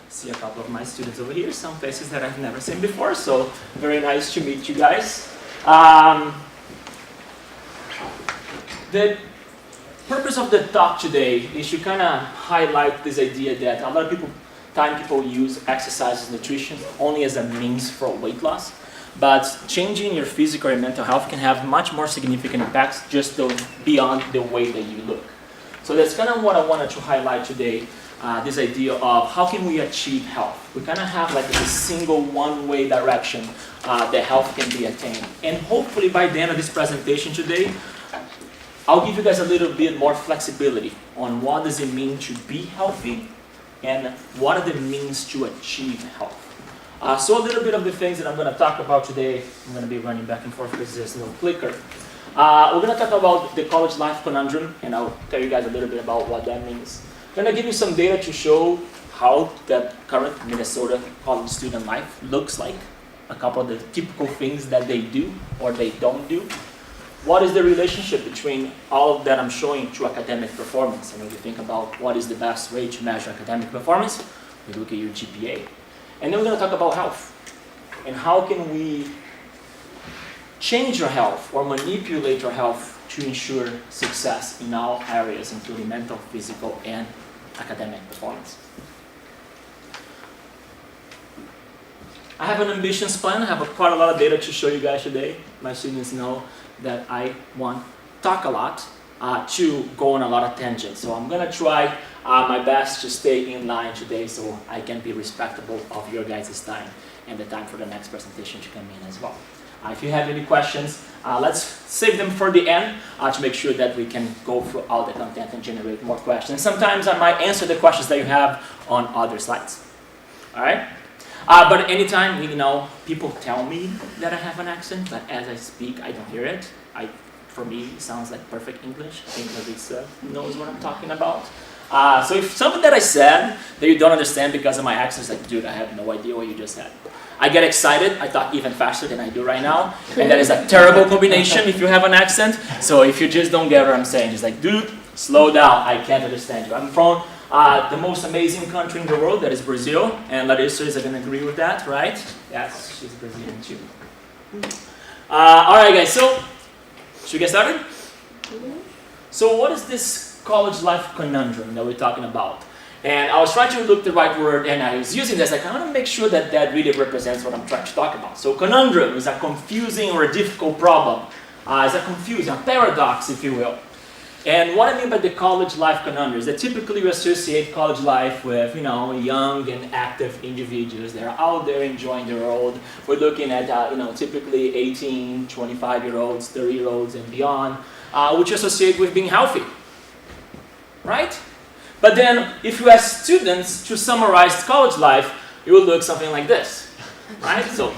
See a couple of my students over here, some faces that I've never seen before, so very nice to meet you guys. The purpose of the talk today is to kind of highlight this idea that a lot of people use exercise and nutrition only as a means for weight loss, but changing your physical and mental health can have much more significant impacts just beyond the way that you look. So that's kind of what I wanted to highlight today, this idea of how can we achieve health. We kind of have like a single one-way direction that health can be attained. And hopefully by the end of this presentation today, I'll give you guys a little bit more flexibility on what does it mean to be healthy and what are the means to achieve health. So a little bit of the things that I'm going to talk about today. I'm going to be running back and forth because there's no clicker. We're going to talk about the college life conundrum, and I'll tell you guys a little bit about what that means. I'm going to give you some data to show how the current Minnesota college student life looks like, a couple of the typical things that they do or they don't do. What is the relationship between all of that I'm showing to academic performance? And when you think about what is the best way to measure academic performance, we look at your GPA. And then we're going to talk about health. And how can we change our health or manipulate our health to ensure success in all areas, including mental, physical, and academic performance. I have an ambitious plan. I have quite a lot of data to show you guys today. My students know that I want to talk a lot, to go on a lot of tangents. So I'm going to try my best to stay in line today so I can be respectful of your guys' time and the time for the next presentation to come in as well. If you have any questions, let's save them for the end to make sure that we can go through all the content and generate more questions. Sometimes I might answer the questions that you have on other slides. All right? But anytime, people tell me that I have an accent, but as I speak, I don't hear it. For me, it sounds like perfect English. I think Larissa knows what I'm talking about. So if something that I said that you don't understand because of my accent, it's like, dude, I have no idea what you just said. I get excited. I talk even faster than I do right now. And that is a terrible combination if you have an accent. So if you just don't get what I'm saying, just like, dude, slow down. I can't understand you. I'm from the most amazing country in the world, that is Brazil. And Larissa is going to agree with that, right? Yes, she's Brazilian too. All right, guys. So, should we get started? So what is this college life conundrum that we're talking about? And I was trying to look the right word, and I was using this. I want to make sure that that really represents what I'm trying to talk about. So conundrum is a confusing or a difficult problem. It's a paradox, if you will. And what I mean by the college life conundrum is that typically we associate college life with, young and active individuals that are out there enjoying the world. We're looking at, typically 18, 25-year-olds, 30-year-olds, and beyond, which associate with being healthy, right? But then, if you ask students to summarize college life, it will look something like this, right? So,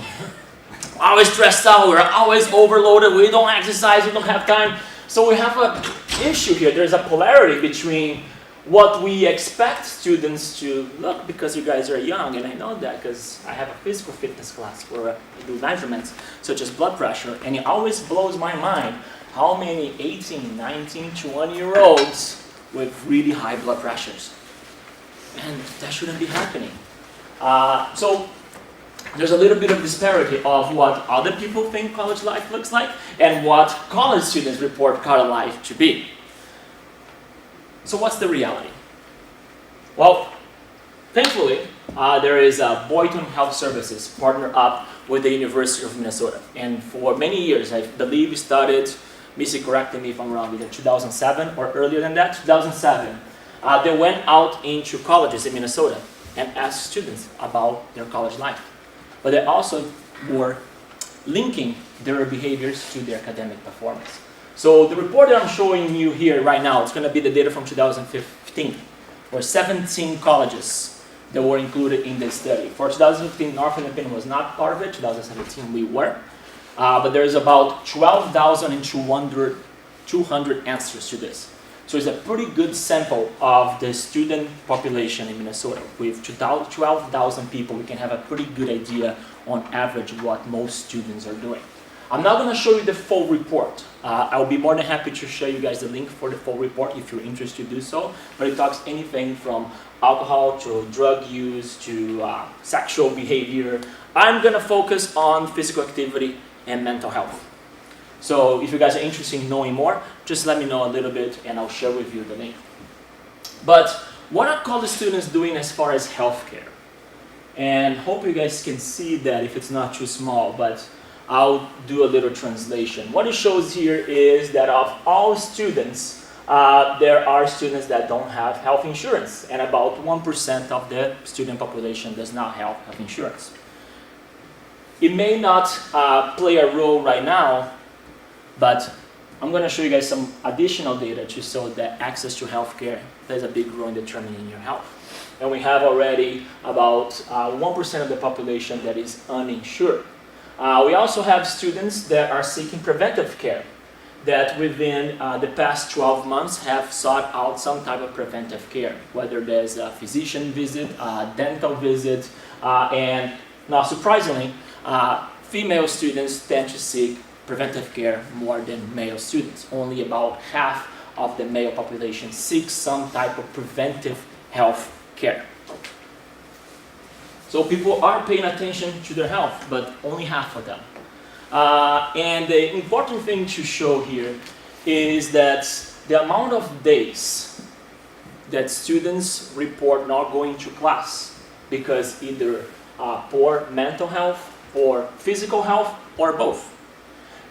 always stressed out, we're always overloaded, we don't exercise, we don't have time. So we have an issue here. There's a polarity between what we expect students to look, because you guys are young, and I know that because I have a physical fitness class where I do measurements such as blood pressure, and it always blows my mind how many 18, 19, 20-year-olds with really high blood pressures. And that shouldn't be happening. So there's a little bit of disparity of what other people think college life looks like and what college students report college life to be. So what's the reality? Well, thankfully, there is Boynton Health Services partnered up with the University of Minnesota. And for many years, I believe it started, Missy, correcting me if I'm wrong, either 2007 or earlier than that, 2007. They went out into colleges in Minnesota and asked students about their college life. But they also were linking their behaviors to their academic performance. So the report that I'm showing you here right now, it's going to be the data from 2015, where 17 colleges that were included in this study. For 2015, North Hennepin was not part of it. 2017, we were. But there's about 12,200 answers to this. So it's a pretty good sample of the student population in Minnesota. With 12,000 people, we can have a pretty good idea on average what most students are doing. I'm not going to show you the full report. I'll be more than happy to show you guys the link for the full report if you're interested to do so. But it talks anything from alcohol to drug use to sexual behavior. I'm going to focus on physical activity and mental health. So if you guys are interested in knowing more, just let me know a little bit and I'll share with you the link. But what are college students doing as far as healthcare? And hope you guys can see that if it's not too small, but I'll do a little translation. What it shows here is that of all students, there are students that don't have health insurance, and about 1% of the student population does not have health insurance. It may not play a role right now, but I'm going to show you guys some additional data to show that access to healthcare plays a big role in determining your health. And we have already about 1% of the population that is uninsured. We also have students that are seeking preventive care, that within the past 12 months have sought out some type of preventive care, whether there's a physician visit, a dental visit, and not surprisingly, female students tend to seek preventive care more than male students. Only about half of the male population seeks some type of preventive health care. So people are paying attention to their health, but only half of them. And the important thing to show here is that the amount of days that students report not going to class because either poor mental health or physical health or both.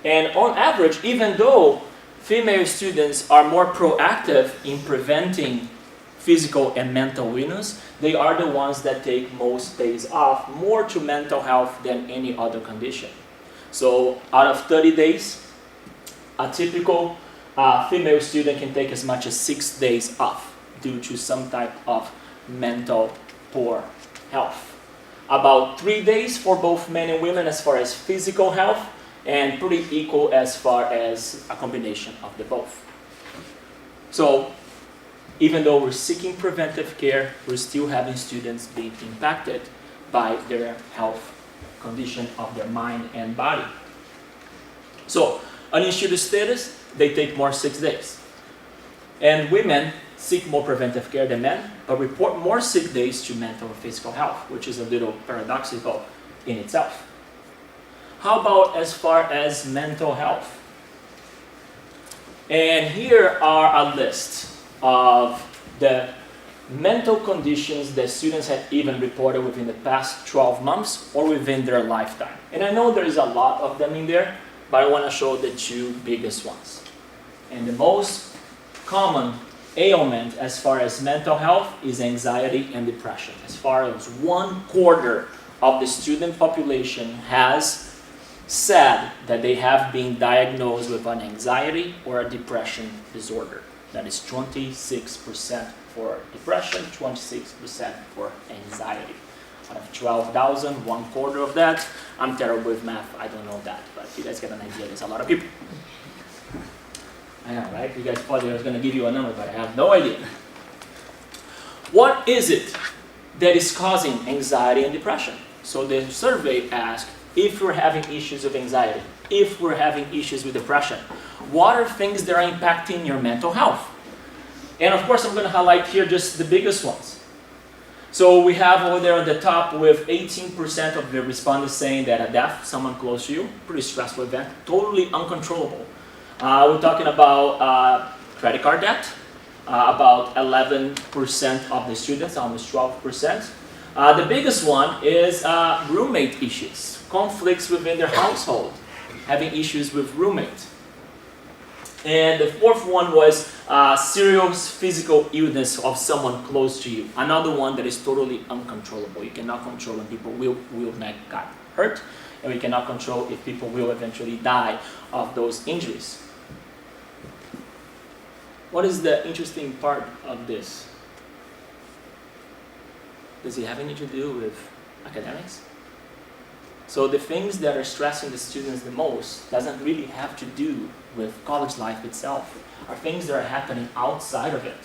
And on average, even though female students are more proactive in preventing physical and mental illness, they are the ones that take most days off, more to mental health than any other condition. So out of 30 days, a typical female student can take as much as 6 days off due to some type of mental poor health. About 3 days for both men and women as far as physical health, and pretty equal as far as a combination of the both. So even though we're seeking preventive care, we're still having students being impacted by their health condition of their mind and body. So uninsured status, they take more 6 days. And women seek more preventive care than men, but report more sick days to mental and physical health, which is a little paradoxical in itself. How about as far as mental health? And here are a list of the mental conditions that students have even reported within the past 12 months or within their lifetime. And I know there is a lot of them in there, but I want to show the two biggest ones. And the most common ailment as far as mental health is anxiety and depression. As far as 1/4 of the student population has said that they have been diagnosed with an anxiety or a depression disorder. That is 26% for depression, 26% for anxiety. Out of 12,000, 1/4 of that. I'm terrible with math, I don't know that, but you guys get an idea, there's a lot of people. I know, right? You guys thought I was going to give you a number, but I have no idea. What is it that is causing anxiety and depression? So the survey asked, if we're having issues with anxiety, if we're having issues with depression, what are things that are impacting your mental health? And of course, I'm going to highlight here just the biggest ones. So we have over there on the top with 18% of the respondents saying that a death, someone close to you, pretty stressful event, totally uncontrollable. We're talking about credit card debt, about 11% of the students, almost 12%. The biggest one is roommate issues, conflicts within their household, having issues with roommates. And the fourth one was serious physical illness of someone close to you. Another one that is totally uncontrollable. You cannot control when people will not get hurt, and we cannot control if people will eventually die of those injuries. What is the interesting part of this? Does it have anything to do with academics? So the things that are stressing the students the most doesn't really have to do with college life itself, are things that are happening outside of it.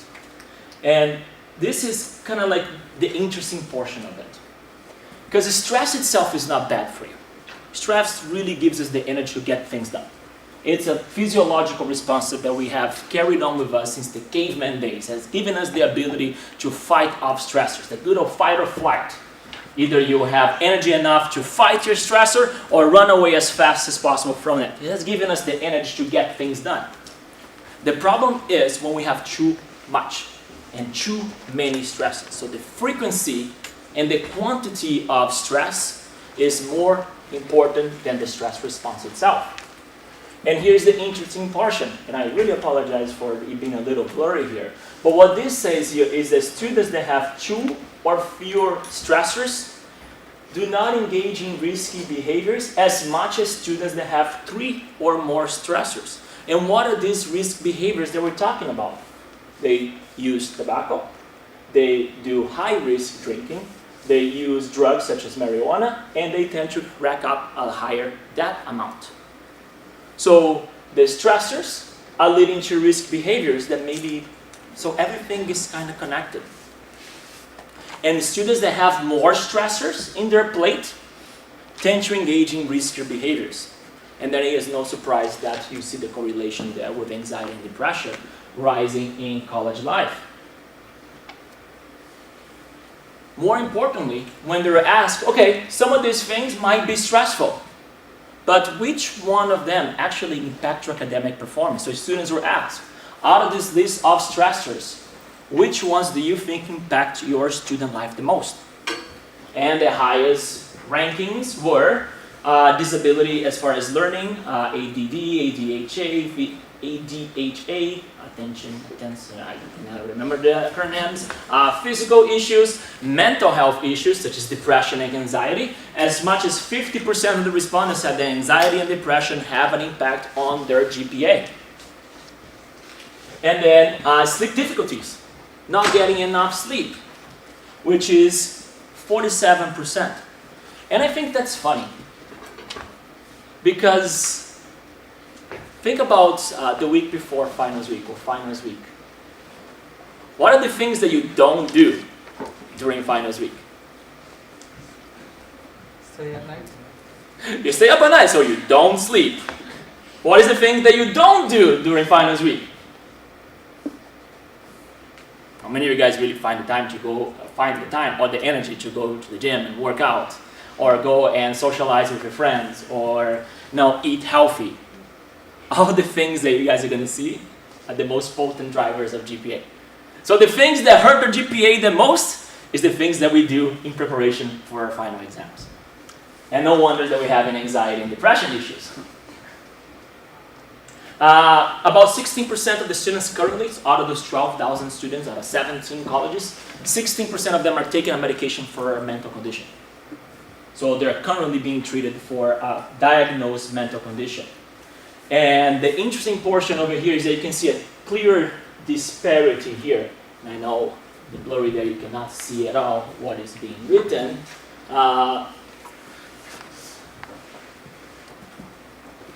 And this is kind of like the interesting portion of it. Because the stress itself is not bad for you. stress really gives us the energy to get things done. It's a physiological response that we have carried on with us since the caveman days. It has given us the ability to fight off stressors, the good old fight or flight. Either you have energy enough to fight your stressor or run away as fast as possible from it. It has given us the energy to get things done. The problem is when we have too much and too many stresses. So the frequency and the quantity of stress is more important than the stress response itself. And here's the interesting portion, and I really apologize for it being a little blurry here. But what this says here is that students that have 2 or fewer stressors do not engage in risky behaviors as much as students that have 3 or more stressors. And what are these risk behaviors that we're talking about? They use tobacco, they do high-risk drinking, they use drugs such as marijuana, and they tend to rack up a higher debt amount. So the stressors are leading to risk behaviors that maybe, so everything is kind of connected. And students that have more stressors in their plate tend to engage in riskier behaviors. And then it is no surprise that you see the correlation there with anxiety and depression rising in college life. More importantly, when they're asked, okay, some of these things might be stressful, but which one of them actually impact your academic performance? So students were asked, out of this list of stressors, which ones do you think impact your student life the most? And the highest rankings were disability as far as learning, ADD, ADHA, attention, I cannot remember the acronyms, physical issues, mental health issues such as depression and anxiety. As much as 50% of the respondents said that anxiety and depression have an impact on their GPA. And then sleep difficulties, not getting enough sleep, which is 47%. And I think that's funny, because think about the week before finals week or finals week. What are the things that you don't do during finals week? Stay at night. You stay up at night, so you don't sleep. What is the thing that you don't do during finals week? How many of you guys really find the time or the energy to go to the gym and work out, or go and socialize with your friends, or eat healthy? All the things that you guys are going to see are the most potent drivers of GPA. So the things that hurt the GPA the most is the things that we do in preparation for our final exams. And no wonder that we have anxiety and depression issues. About 16% of the students currently, out of those 12,000 students out of 17 colleges, 16% of them are taking a medication for a mental condition. So they're currently being treated for a diagnosed mental condition. And the interesting portion over here is that you can see a clear disparity here. And I know the blurry there, you cannot see at all what is being written.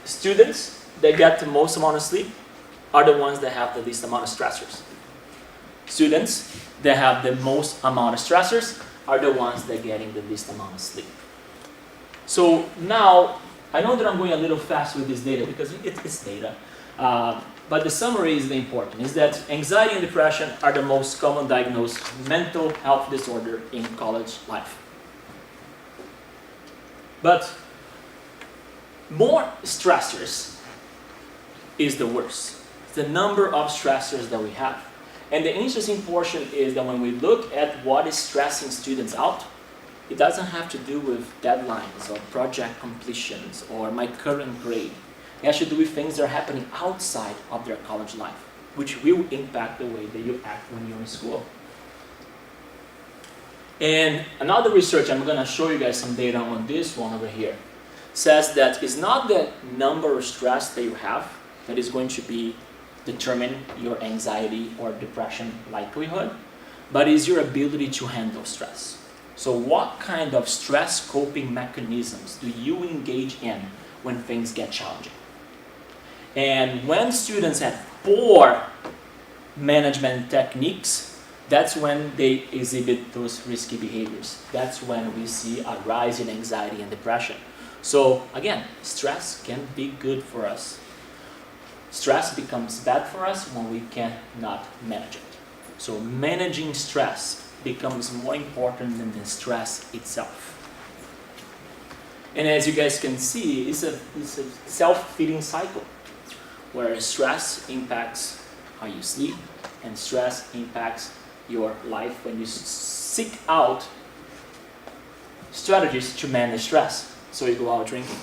Students that get the most amount of sleep are the ones that have the least amount of stressors. Students that have the most amount of stressors are the ones that are getting the least amount of sleep. So now, I know that I'm going a little fast with this data because it's data, but the summary is the important, is that anxiety and depression are the most common diagnosed mental health disorder in college life. But more stressors is the worst. It's the number of stressors that we have. And the interesting portion is that when we look at what is stressing students out, it doesn't have to do with deadlines or project completions or my current grade. It has to do with things that are happening outside of their college life, which will impact the way that you act when you're in school. And another research, I'm going to show you guys some data on this one over here, says that it's not the number of stress that you have that is going to determine your anxiety or depression likelihood, but is your ability to handle stress. So what kind of stress coping mechanisms do you engage in when things get challenging? And when students have poor management techniques, that's when they exhibit those risky behaviors. That's when we see a rise in anxiety and depression. So again, stress can be good for us. Stress becomes bad for us when we cannot manage it. So managing stress becomes more important than the stress itself. And as you guys can see, it's a self-feeding cycle where stress impacts how you sleep and stress impacts your life when you seek out strategies to manage stress. So you go out drinking,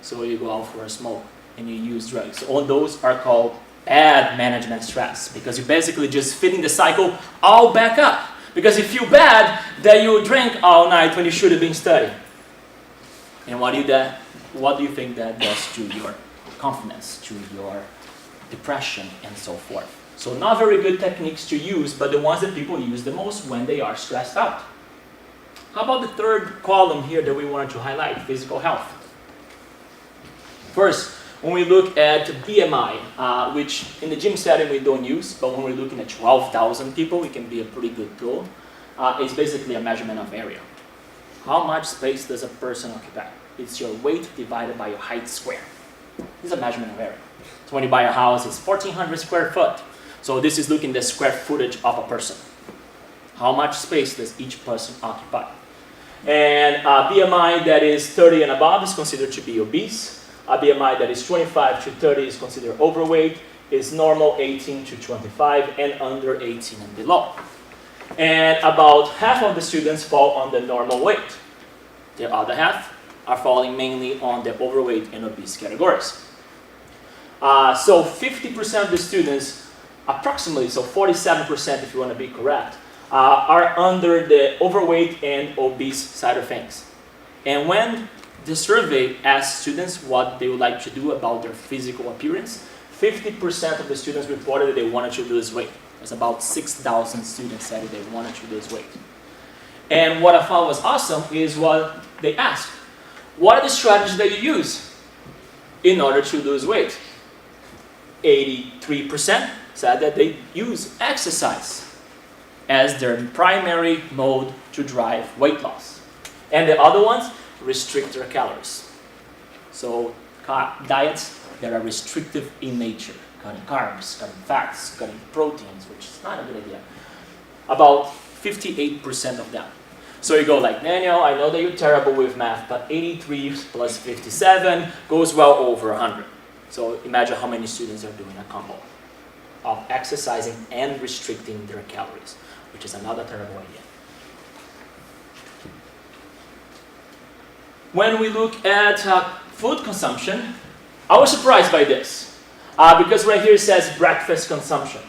so you go out for a smoke, and you use drugs. All those are called bad management stress because you're basically just feeding the cycle all back up. Because you feel bad that you drank all night when you should have been studying. And what do you think that does to your confidence, to your depression, and so forth? So not very good techniques to use, but the ones that people use the most when they are stressed out. How about the third column here that we wanted to highlight, physical health? First, when we look at BMI, which in the gym setting we don't use, but when we're looking at 12,000 people, it can be a pretty good tool. It's basically a measurement of area. How much space does a person occupy? It's your weight divided by your height square. This is a measurement of area. So when you buy a house, it's 1,400 square foot. So this is looking at the square footage of a person. How much space does each person occupy? And BMI that is 30 and above is considered to be obese. A BMI that is 25 to 30 is considered overweight. Is normal 18 to 25 and under 18 and below. And about half of the students fall on the normal weight. The other half are falling mainly on the overweight and obese categories. So 50% of the students, approximately, so 47% if you want to be correct, are under the overweight and obese side of things. And when the survey asked students what they would like to do about their physical appearance, 50% of the students reported that they wanted to lose weight. There's about 6,000 students said that they wanted to lose weight. And what I found was awesome is what they asked. What are the strategies that you use in order to lose weight? 83% said that they use exercise as their primary mode to drive weight loss. And the other ones, restrict their calories. So diets that are restrictive in nature. Cutting carbs, cutting fats, cutting proteins, which is not a good idea. About 58% of them. So you go like, Daniel, I know that you're terrible with math, but 83 plus 57 goes well over 100. So imagine how many students are doing a combo of exercising and restricting their calories, which is another terrible idea. When we look at food consumption, I was surprised by this. Because right here it says breakfast consumption.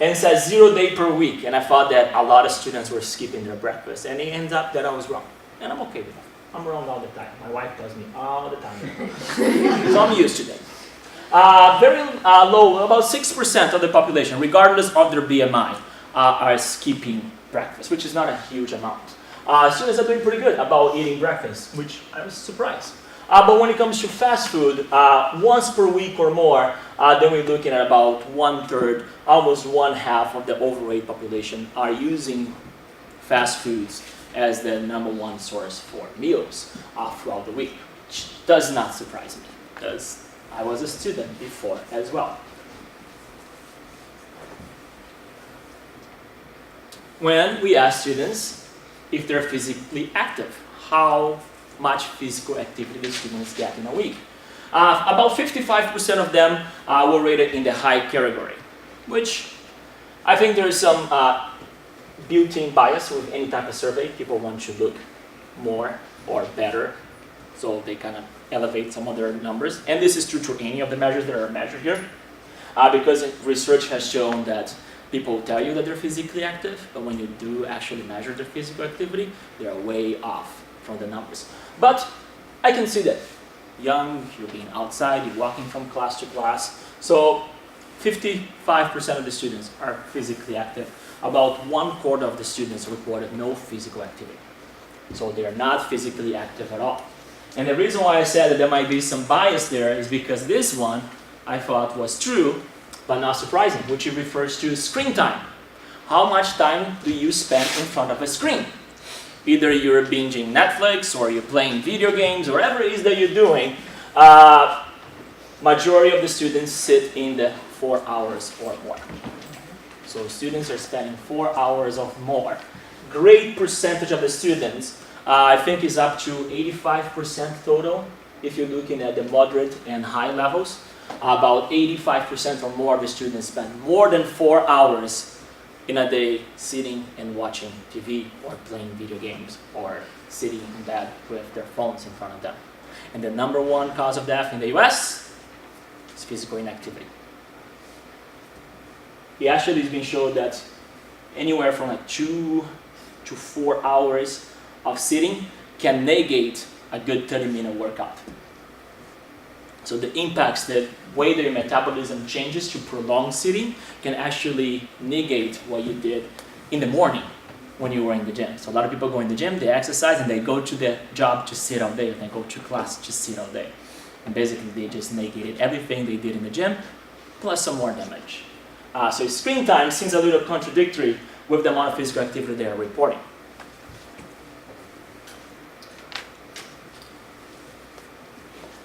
And it says 0 day per week. And I thought that a lot of students were skipping their breakfast. And it ends up that I was wrong. And I'm okay with that. I'm wrong all the time. My wife tells me all the time. So I'm used to that. Very low, about 6% of the population, regardless of their BMI, are skipping breakfast, which is not a huge amount. Students are doing pretty good about eating breakfast, which I was surprised. But when it comes to fast food, once per week or more, then we're looking at about 1/3, almost 1/2 of the overweight population are using fast foods as the #1 source for meals throughout the week, which does not surprise me, because I was a student before as well. When we ask students if they're physically active, how much physical activity the students get in a week. About 55% of them were rated in the high category, which I think there's some built-in bias with any type of survey. People want to look more or better, so they kind of elevate some of their numbers. And this is true to any of the measures that are measured here, because research has shown that people tell you that they're physically active, but when you do actually measure their physical activity, they're way off from the numbers. But I can see that. Young, you're being outside, you're walking from class to class. So 55% of the students are physically active. About 1/4 of the students reported no physical activity. So they are not physically active at all. And the reason why I said that there might be some bias there is because this one I thought was true, but not surprising, which refers to screen time. How much time do you spend in front of a screen? Either you're binging Netflix or you're playing video games, whatever it is that you're doing, majority of the students sit in the 4 hours or more. So students are spending 4 hours or more. Great percentage of the students, I think is up to 85% total. If you're looking at the moderate and high levels, about 85% or more of the students spend more than 4 hours in a day sitting and watching TV or playing video games or sitting in bed with their phones in front of them. And the number one cause of death in the US is physical inactivity. It actually has been shown that anywhere from like 2 to 4 hours of sitting can negate a good 30-minute workout. So the impacts, the way that your metabolism changes to prolonged sitting can actually negate what you did in the morning when you were in the gym. So a lot of people go in the gym, they exercise, and they go to the job to sit all day, and they go to class to sit all day. And basically they just negated everything they did in the gym, plus some more damage. So screen time seems a little contradictory with the amount of physical activity they are reporting.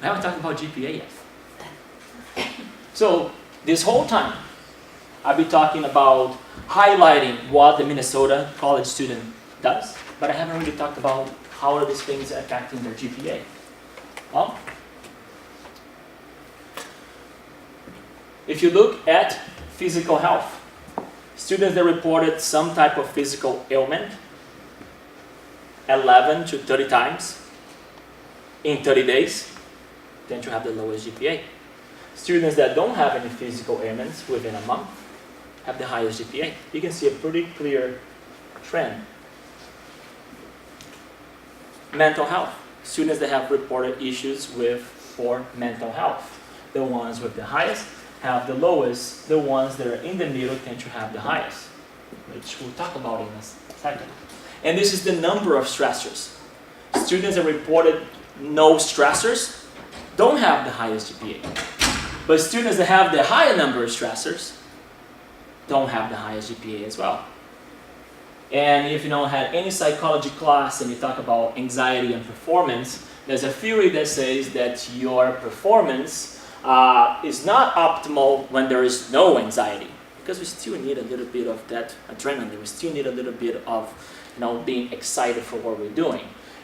I haven't talked about GPA yet. So this whole time, I'll be talking about highlighting what the Minnesota college student does, but I haven't really talked about how are these things affecting their GPA. Well, if you look at physical health, students that reported some type of physical ailment 11 to 30 times in 30 days tend to have the lowest GPA. Students that don't have any physical ailments within a month have the highest GPA. You can see a pretty clear trend. Mental health. Students that have reported issues with poor mental health. The ones with the highest have the lowest. The ones that are in the middle tend to have the highest, which we'll talk about in a second. And this is the number of stressors. Students that reported no stressors don't have the highest GPA. But students that have the higher number of stressors don't have the highest GPA as well. And if you don't have any psychology class and you talk about anxiety and performance, there's a theory that says that your performance is not optimal when there is no anxiety. Because we still need a little bit of that adrenaline. We still need a little bit of being excited for what we're doing.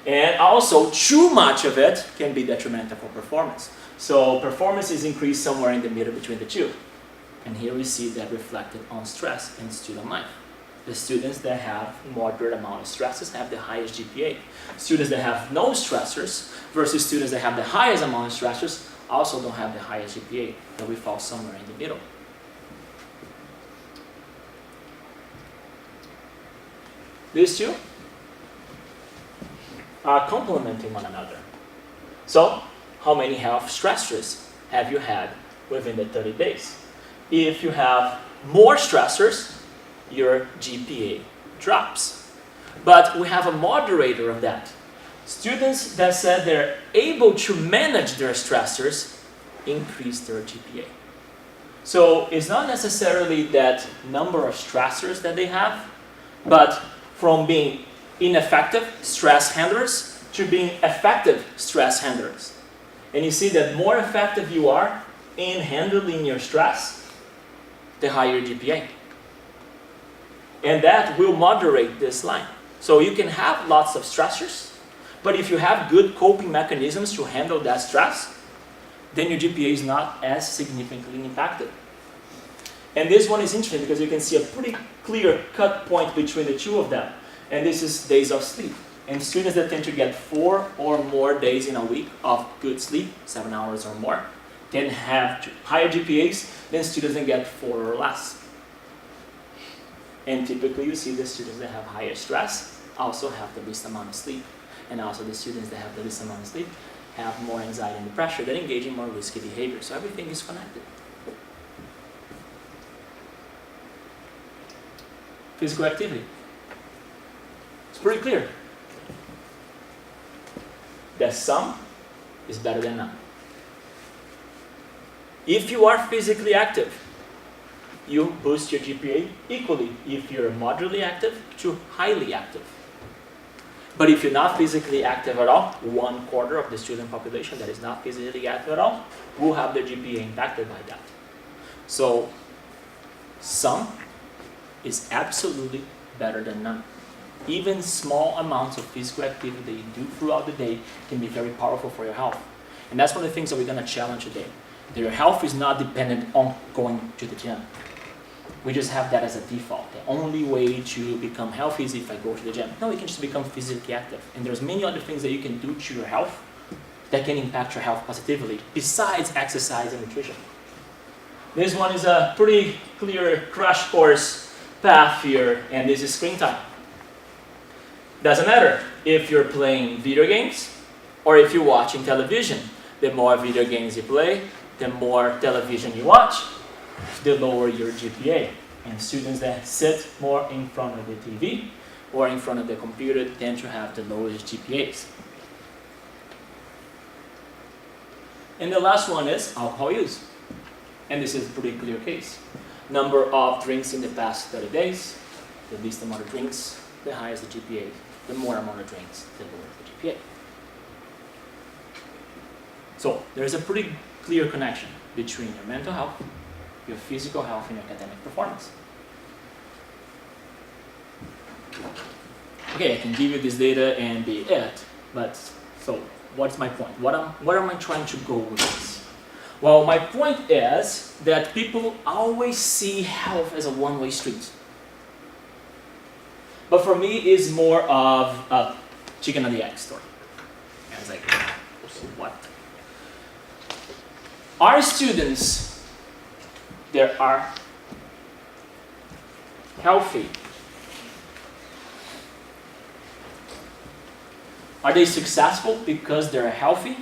And also, too much of it can be detrimental for performance. So performance is increased somewhere in the middle between the two. And here we see that reflected on stress in student life. The students that have moderate amount of stresses have the highest GPA. Students that have no stressors versus students that have the highest amount of stressors also don't have the highest GPA, that we fall somewhere in the middle. These two are complementing one another. So, how many health stressors have you had within the 30 days? If you have more stressors, your GPA drops. But we have a moderator of that. Students that said they're able to manage their stressors increase their GPA. So it's not necessarily that number of stressors that they have, but from being ineffective stress handlers to being effective stress handlers. And you see that more effective you are in handling your stress, the higher GPA. And that will moderate this line. So you can have lots of stressors, but if you have good coping mechanisms to handle that stress, then your GPA is not as significantly impacted. And this one is interesting because you can see a pretty clear cut point between the two of them. And this is days of sleep. And students that tend to get 4 or more days in a week of good sleep, 7 hours or more, tend to have higher GPAs than students that get 4 or less. And typically you see the students that have higher stress also have the least amount of sleep. And also the students that have the least amount of sleep have more anxiety and depression that engage in more risky behavior. So everything is connected. Physical activity. It's pretty clear that some is better than none. If you are physically active, you boost your GPA equally if you're moderately active to highly active. But if you're not physically active at all, 1/4 of the student population that is not physically active at all will have their GPA impacted by that. So some is absolutely better than none. Even small amounts of physical activity that you do throughout the day can be very powerful for your health. And that's one of the things that we're going to challenge today. That your health is not dependent on going to the gym. We just have that as a default. The only way to become healthy is if I go to the gym. No, you can just become physically active. And there's many other things that you can do to your health that can impact your health positively, besides exercise and nutrition. This one is a pretty clear crash course path here, and this is screen time. Doesn't matter if you're playing video games or if you're watching television. The more video games you play, the more television you watch, the lower your GPA. And students that sit more in front of the TV or in front of the computer tend to have the lowest GPAs. And the last one is alcohol use. And this is a pretty clear case. Number of drinks in the past 30 days, the least amount of drinks, the higher the GPA. The more amount of drinks, the lower the GPA. So there's a pretty clear connection between your mental health, your physical health, and your academic performance. Okay, I can give you this data and be it, but so what's my point? What am I trying to go with this? Well, my point is that people always see health as a one-way street. But for me, it's more of a chicken and the egg story. And it's like, what? Our students, they are healthy. Are they successful because they're healthy?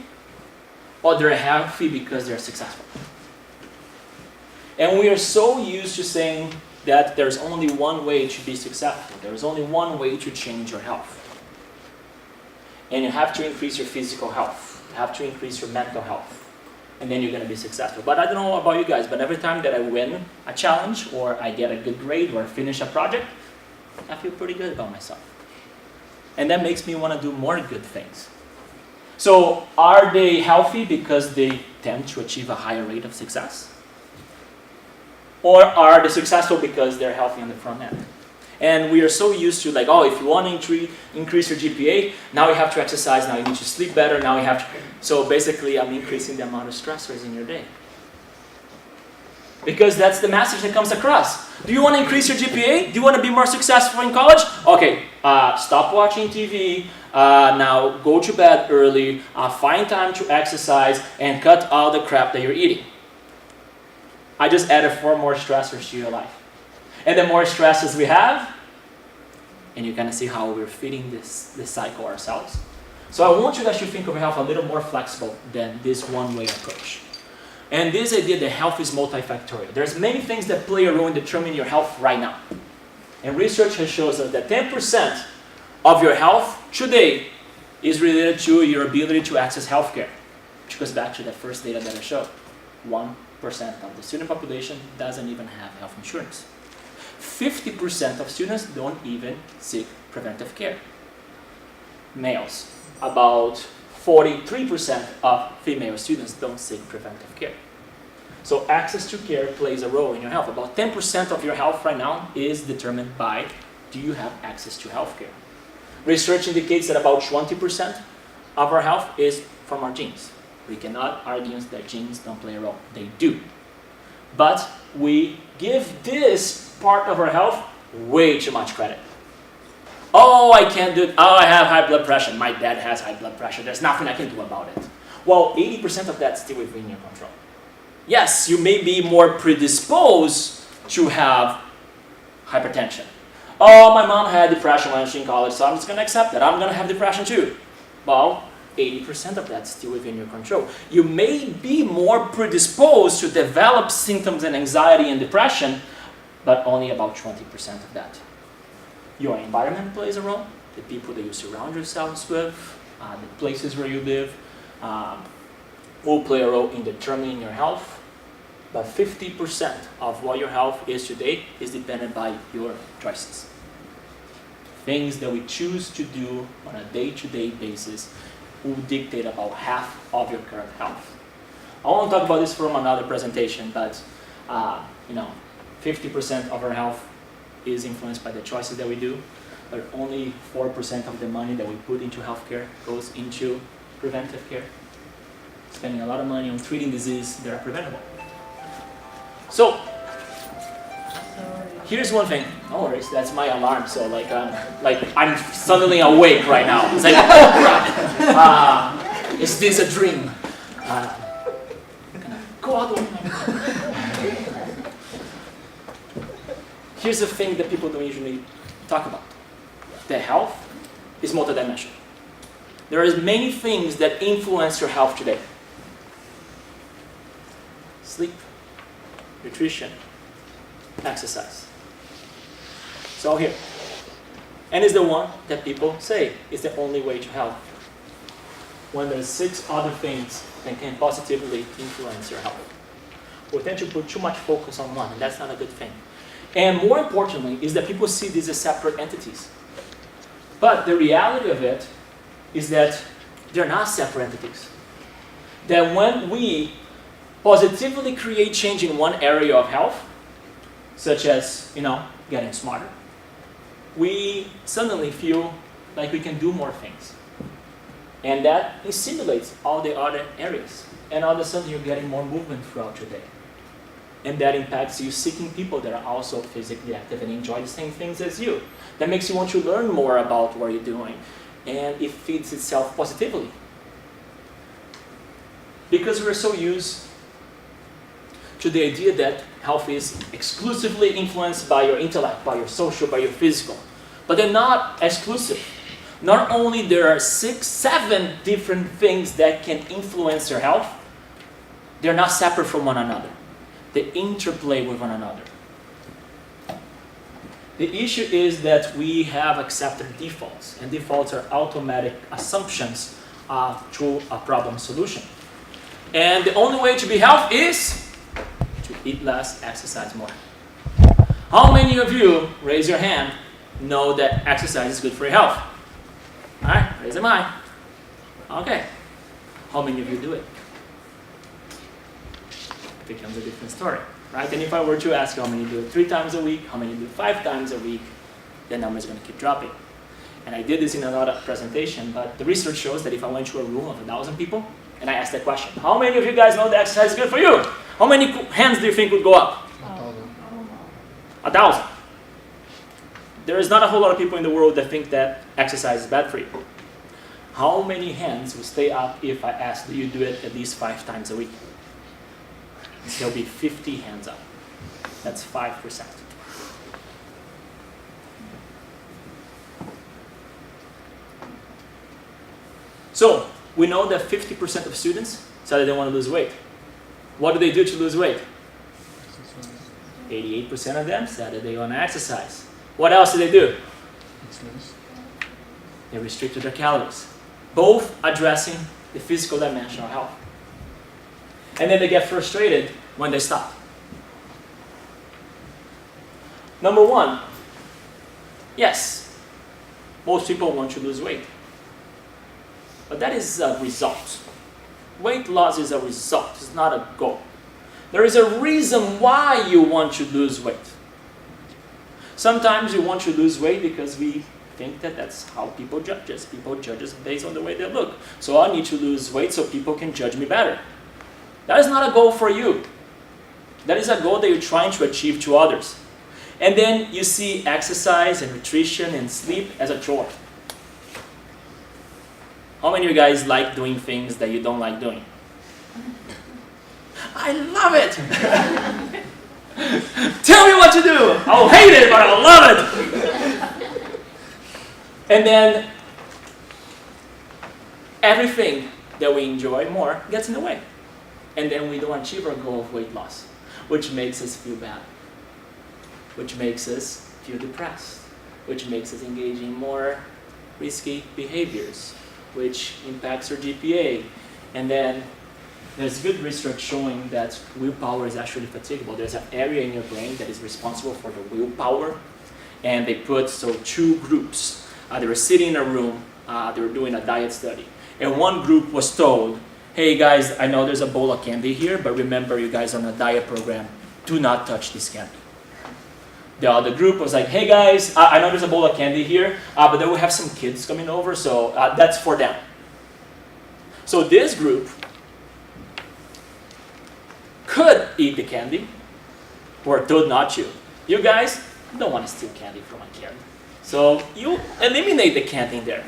Or they're healthy because they're successful? And we are so used to saying that there's only one way to be successful. There's only one way to change your health. And you have to increase your physical health. You have to increase your mental health. And then you're going to be successful. But I don't know about you guys, but every time that I win a challenge, or I get a good grade, or finish a project, I feel pretty good about myself. And that makes me want to do more good things. So are they healthy because they tend to achieve a higher rate of success? Or are they successful because they're healthy on the front end? And we are so used to like, oh, if you want to increase your GPA, now you have to exercise, now you need to sleep better, now you have to... So basically, I'm increasing the amount of stressors in your day. Because that's the message that comes across. Do you want to increase your GPA? Do you want to be more successful in college? Okay, stop watching TV, now go to bed early, find time to exercise, and cut all the crap that you're eating. I just added 4 more stressors to your life. And the more stresses we have, and you kind of see how we're feeding this cycle ourselves. So I want you guys to think of health a little more flexible than this one-way approach. And this idea that health is multifactorial. There's many things that play a role in determining your health right now. And research has shown us that 10% of your health today is related to your ability to access healthcare. Which goes back to the first data that I showed. 1% of the student population doesn't even have health insurance. 50% of students don't even seek preventive care. Males, about 43% of female students don't seek preventive care. So access to care plays a role in your health. About 10% of your health right now is determined by, do you have access to healthcare? Research indicates that about 20% of our health is from our genes. We cannot argue that genes don't play a role. They do. But we give this part of our health way too much credit. Oh, I can't do it. Oh, I have high blood pressure. My dad has high blood pressure. There's nothing I can do about it. Well, 80% of that's still within your control. Yes, you may be more predisposed to have hypertension. Oh, my mom had depression when she was in college, so I'm just going to accept that. I'm going to have depression too. Well, 80% of that's still within your control. You may be more predisposed to develop symptoms and anxiety and depression, but only about 20% of that. Your environment plays a role. The people that you surround yourselves with, the places where you live, will play a role in determining your health. But 50% of what your health is today is dependent by your choices. things that we choose to do on a day-to-day basis will dictate about half of your current health. I won't talk about this from another presentation, but 50% of our health is influenced by the choices that we do, but only 4% of the money that we put into healthcare goes into preventive care. Spending a lot of money on treating diseases that are preventable. So, here's one thing. No worries, that's my alarm. So I'm suddenly awake right now. It's like, oh crap! Is this a dream? Go out. Here's the thing that people don't usually talk about. The health is multidimensional. There are many things that influence your health today. Sleep, nutrition, exercise. So here, and it's the one that people say is the only way to health. When there's 6 other things that can positively influence your health. We tend to put too much focus on one, and that's not a good thing. And more importantly, is that people see these as separate entities. But the reality of it is that they're not separate entities. That when we positively create change in one area of health, such as, getting smarter, we suddenly feel like we can do more things. And that stimulates all the other areas. And all of a sudden you're getting more movement throughout your day. And that impacts you seeking people that are also physically active and enjoy the same things as you. That makes you want to learn more about what you're doing. And it feeds itself positively. Because we're so used to the idea that health is exclusively influenced by your intellect, by your social, by your physical. But they're not exclusive. Not only there are 6, 7 different things that can influence your health, they're not separate from one another. They interplay with one another. The issue is that we have accepted defaults, and defaults are automatic assumptions to a problem solution. And the only way to be healthy is to eat less, exercise more. How many of you, raise your hand, know that exercise is good for your health? All right, raise them high. Okay. How many of you do it? It becomes a different story, right? And if I were to ask you how many do it 3 times a week, how many do it 5 times a week, the number is going to keep dropping. And I did this in another presentation, but the research shows that if I went to a room of 1,000 people, and I asked that question, how many of you guys know that exercise is good for you? How many hands do you think would go up? 1,000. There is not a whole lot of people in the world that think that exercise is bad for you. How many hands will stay up if I ask that you do it at least 5 times a week? There'll be 50 hands up. That's 5%. So, we know that 50% of students say they want to lose weight. What do they do to lose weight? 88% of them said that they want to exercise. What else do they do? They restricted their calories. Both addressing the physical dimension of health. And then they get frustrated when they stop. Number 1, yes, most people want to lose weight. But that is a result. Weight loss is a result, it's not a goal. There is a reason why you want to lose weight. Sometimes you want to lose weight because we think that that's how people judge us. People judge us based on the way they look. So I need to lose weight so people can judge me better. That is not a goal for you. That is a goal that you're trying to achieve to others. And then you see exercise and nutrition and sleep as a chore. How many of you guys like doing things that you don't like doing? I love it! Tell me what to do! I'll hate it, but I'll love it! And then everything that we enjoy more gets in the way. And then we don't achieve our goal of weight loss, which makes us feel bad, which makes us feel depressed, which makes us engage in more risky behaviors, which impacts our GPA. And then there's good research showing that willpower is actually fatigable. There's an area in your brain that is responsible for the willpower, and they put two groups. They were sitting in a room, they were doing a diet study. And one group was told, hey guys, I know there's a bowl of candy here, but remember you guys are on a diet program, do not touch this candy. The other group was like, hey guys, I know there's a bowl of candy here, but then we have some kids coming over, so that's for them. So this group could eat the candy, or did not chew. You guys don't want to steal candy from a kid. So you eliminate the candy in there.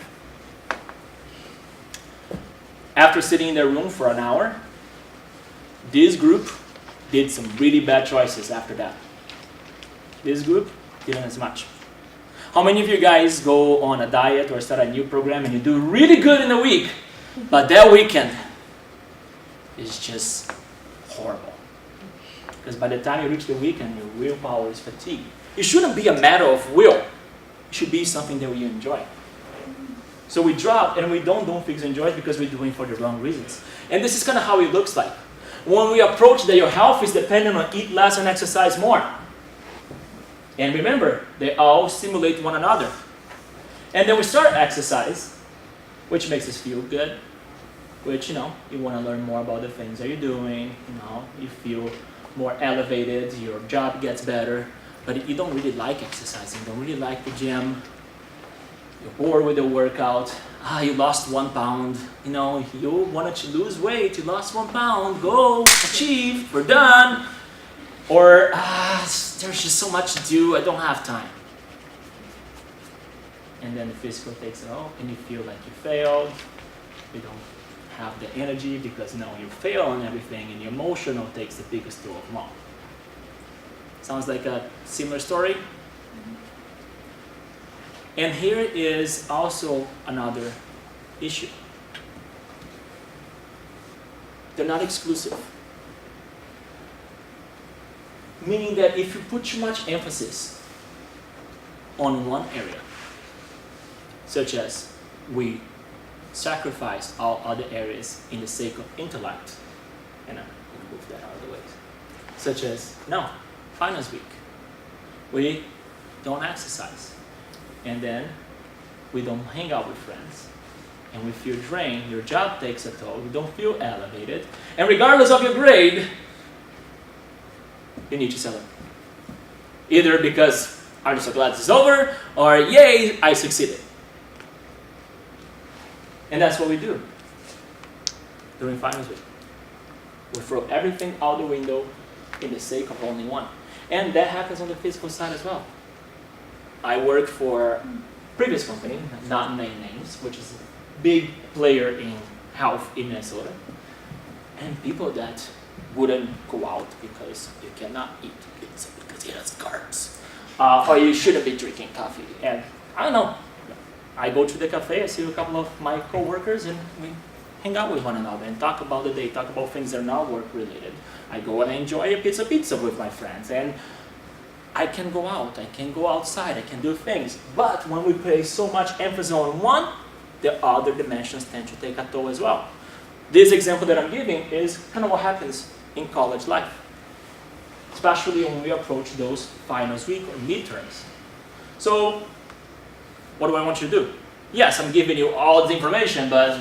After sitting in their room for an hour, this group did some really bad choices after that. This group didn't as much. How many of you guys go on a diet or start a new program and you do really good in a week, but that weekend is just horrible? Because by the time you reach the weekend, your willpower is fatigued. It shouldn't be a matter of will. It should be something that we enjoy. So we drop and we don't do things we enjoy because we're doing it for the wrong reasons. And this is kind of how it looks like. When we approach that your health is dependent on eat less and exercise more. And remember, they all stimulate one another. And then we start exercise, which makes us feel good, which, you want to learn more about the things that you're doing, you feel more elevated, your job gets better, but you don't really like exercising, you don't really like the gym, you're bored with the workout, you lost 1 pound, you wanted to lose weight, you lost 1 pound, go, achieve, we're done. Or, there's just so much to do, I don't have time. And then the physical takes it all, and you feel like you failed, you don't have the energy because you fail on everything, and the emotional takes the biggest toll of them all. Sounds like a similar story? And here is also another issue. They're not exclusive. Meaning that if you put too much emphasis on one area, such as we sacrifice all other areas in the sake of intellect, and I'm going to move that out of the way, such as, finals week, we don't exercise, and then we don't hang out with friends, and we feel drained, your job takes a toll, you don't feel elevated, and regardless of your grade, you need to celebrate. Either because I'm so glad this is over, or yay, I succeeded. And that's what we do during finals week. We throw everything out the window in the sake of only one. And that happens on the physical side as well. I work for a previous company, not name names, which is a big player in health in Minnesota. And people that wouldn't go out because you cannot eat pizza because it has carbs. Or you shouldn't be drinking coffee. And I don't know. I go to the cafe, I see a couple of my co-workers, and we hang out with one another and talk about the day, talk about things that are not work-related. I go and I enjoy a pizza with my friends. And I can go out, I can go outside, I can do things. But when we place so much emphasis on one, the other dimensions tend to take a toll as well. This example that I'm giving is kind of what happens in college life, especially when we approach those finals week or midterms. So, what do I want you to do? Yes, I'm giving you all the information, but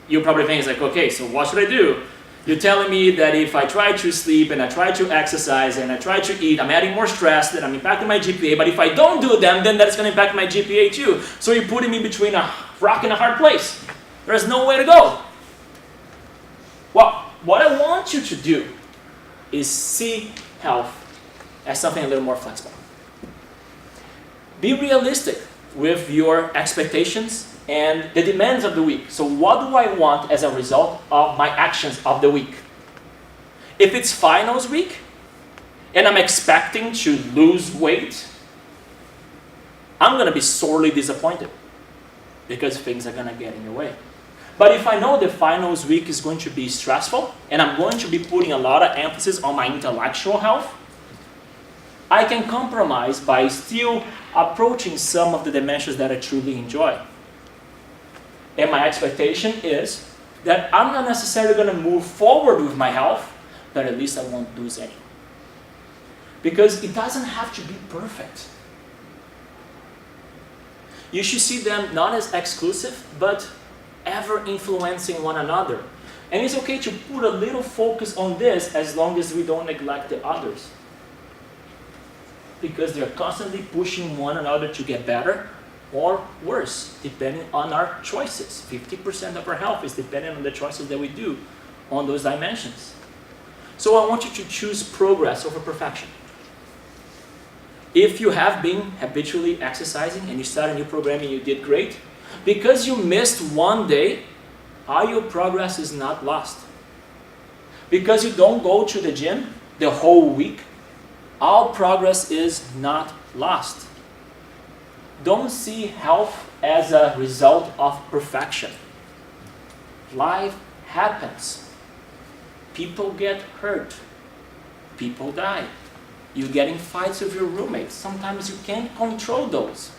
you probably think it's like, okay, so what should I do? You're telling me that if I try to sleep and I try to exercise and I try to eat, I'm adding more stress, that I'm impacting my GPA, but if I don't do them, then that's going to impact my GPA too. So you're putting me between a rock and a hard place. There's no way to go. Well, what I want you to do is see health as something a little more flexible. Be realistic with your expectations and the demands of the week. So what do I want as a result of my actions of the week? If it's finals week, and I'm expecting to lose weight, I'm going to be sorely disappointed because things are going to get in your way. But if I know the finals week is going to be stressful, and I'm going to be putting a lot of emphasis on my intellectual health, I can compromise by still approaching some of the dimensions that I truly enjoy. And my expectation is that I'm not necessarily going to move forward with my health, but at least I won't lose any. Because it doesn't have to be perfect. You should see them not as exclusive, but ever influencing one another. And it's okay to put a little focus on this as long as we don't neglect the others. Because they're constantly pushing one another to get better or worse, depending on our choices. 50% of our health is dependent on the choices that we do on those dimensions. So I want you to choose progress over perfection. If you have been habitually exercising and you started a new program and you did great, because you missed one day, all your progress is not lost. Because you don't go to the gym the whole week, all progress is not lost. Don't see health as a result of perfection. Life happens. People get hurt. People die. You get in fights with your roommates. Sometimes you can't control those.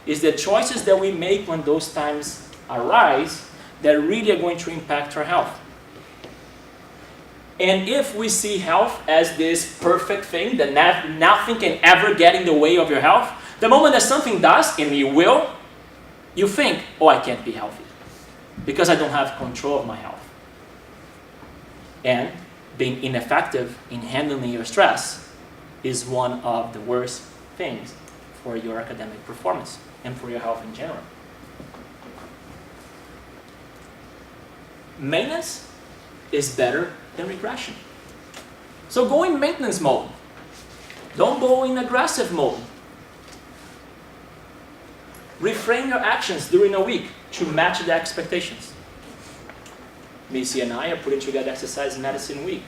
It's the choices that we make when those times arise that really are going to impact our health. And if we see health as this perfect thing, that nothing can ever get in the way of your health, the moment that something does, and it will, you think, oh, I can't be healthy because I don't have control of my health. And being ineffective in handling your stress is one of the worst things for your academic performance and for your health in general. Maintenance is better than regression. So go in maintenance mode. Don't go in aggressive mode. Reframe your actions during a week to match the expectations. Missy and I are putting together Exercise Medicine Week.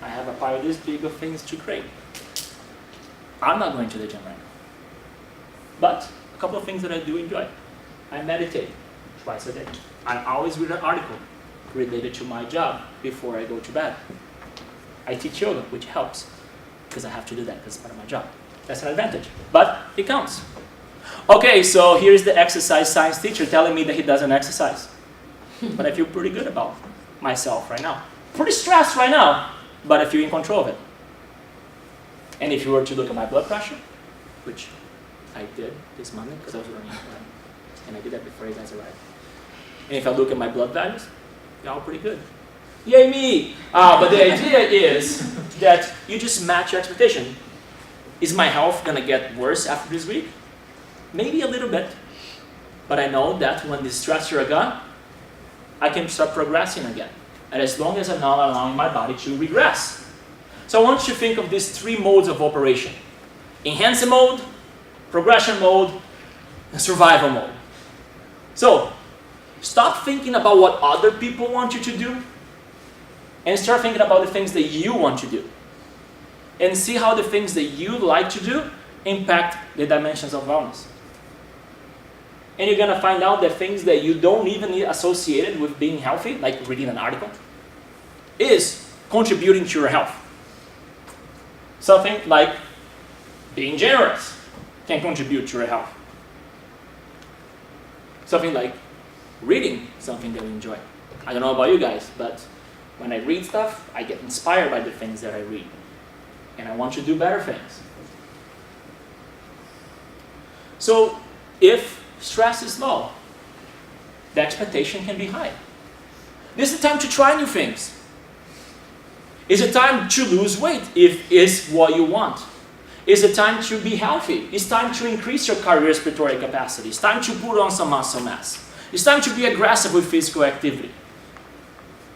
I have a pile this big of things to create. I'm not going to the gym right now. But a couple of things that I do enjoy. I meditate twice a day. I always read an article related to my job before I go to bed. I teach yoga, which helps because I have to do that because it's part of my job. That's an advantage, but it counts. Okay, so here's the exercise science teacher telling me that he doesn't exercise. But I feel pretty good about myself right now. Pretty stressed right now, but I feel in control of it. And if you were to look at my blood pressure, which I did this morning because I was running, and I did that before you guys arrived. And if I look at my blood values, they're all pretty good. Yay me! But the idea is that you just match your expectation. Is my health gonna get worse after this week? Maybe a little bit. But I know that when the stressors are gone, I can start progressing again. And as long as I'm not allowing my body to regress. So I want you to think of these three modes of operation. Enhancing mode, progression mode, and survival mode. So, stop thinking about what other people want you to do and start thinking about the things that you want to do. And see how the things that you like to do impact the dimensions of wellness. And you're going to find out that things that you don't even need associated with being healthy, like reading an article, is contributing to your health. Something like being generous can contribute to your health. Something like reading something that we enjoy. I don't know about you guys, but when I read stuff, I get inspired by the things that I read. And I want to do better things. So, if stress is low, the expectation can be high. This is the time to try new things. It's a time to lose weight if it's what you want. It's a time to be healthy. It's time to increase your cardiorespiratory capacity. It's time to put on some muscle mass. It's time to be aggressive with physical activity.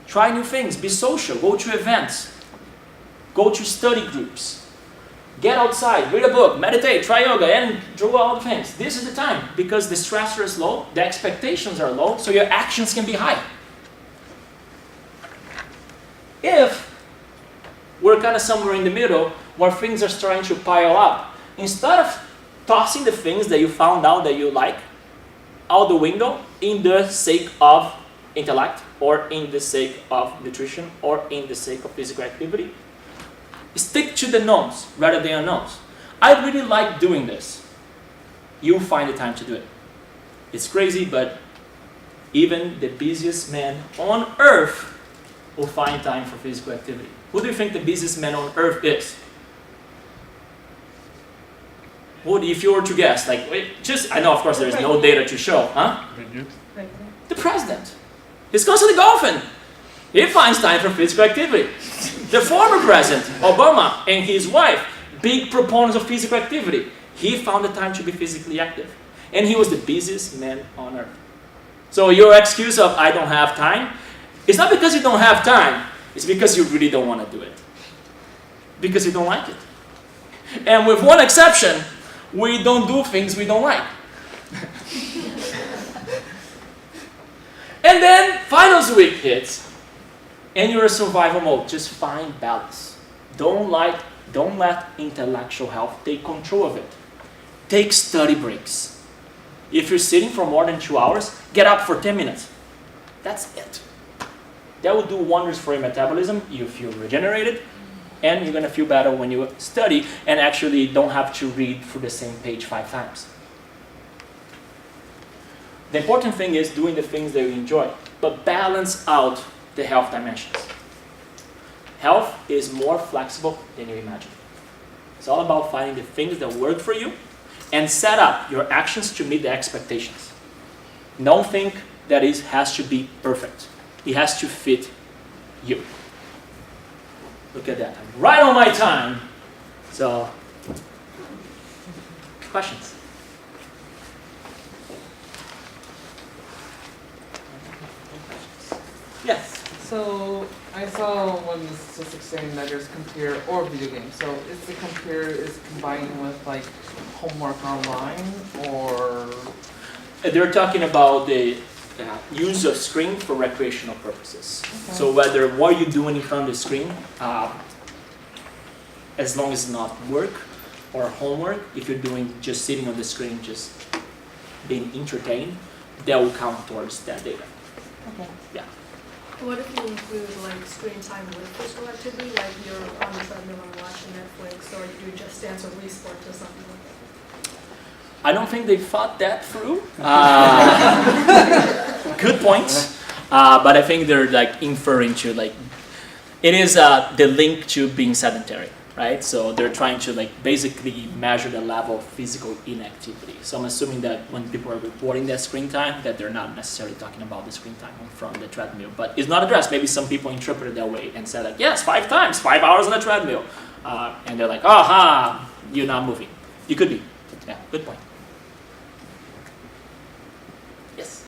Try new things. Be social. Go to events. Go to study groups. Get outside. Read a book. Meditate. Try yoga. And do all the things. This is the time because the stressor is low. The expectations are low. So your actions can be high. If we're kind of somewhere in the middle where things are starting to pile up, instead of tossing the things that you found out that you like out the window in the sake of intellect or in the sake of nutrition or in the sake of physical activity, stick to the knowns rather than unknowns. I really like doing this. You'll find the time to do it. It's crazy, but even the busiest man on earth will find time for physical activity. Who do you think the busiest man on earth is? What if you were to guess? Like, wait, just, I know, of course, there's no data to show, huh? The president. He's constantly golfing. He finds time for physical activity. The former president, Obama, and his wife, big proponents of physical activity. He found the time to be physically active. And he was the busiest man on earth. So your excuse of, I don't have time, it's not because you don't have time, it's because you really don't want to do it. Because you don't like it. And with one exception, we don't do things we don't like. And then finals week hits, and you're in survival mode. Just find balance. Don't let intellectual health take control of it. Take study breaks. If you're sitting for more than 2 hours, get up for 10 minutes. That's it. That will do wonders for your metabolism. You feel regenerated, and you're going to feel better when you study and actually don't have to read through the same page 5 times. The important thing is doing the things that you enjoy, but balance out the health dimensions. Health is more flexible than you imagine. It's all about finding the things that work for you and set up your actions to meet the expectations. Don't think that it has to be perfect. It has to fit you. Look at that. I'm right on my time. So, questions? Yes. So I saw one of the statistics saying that there's compare or video games. So is the compare is combining with like homework online or? They're talking about the use of screen for recreational purposes. Okay. So whether what you're doing in front of the screen, as long as it's not work or homework, if you're doing just sitting on the screen, just being entertained, that will count towards that data. Okay. Yeah. What if you include like screen time with physical activity, like you're on the treadmill and watching Netflix, or you do Just Dance or Wii Sports or something like that? I don't think they thought that through. Good points. But I think they're like inferring to like, it is the link to being sedentary, right? So they're trying to like basically measure the level of physical inactivity. So I'm assuming that when people are reporting their screen time, that they're not necessarily talking about the screen time from the treadmill. But it's not addressed. Maybe some people interpret it that way and say like, yes, 5 times, 5 hours on the treadmill. And they're like, aha, you're not moving. You could be. Yeah, good point. Yes?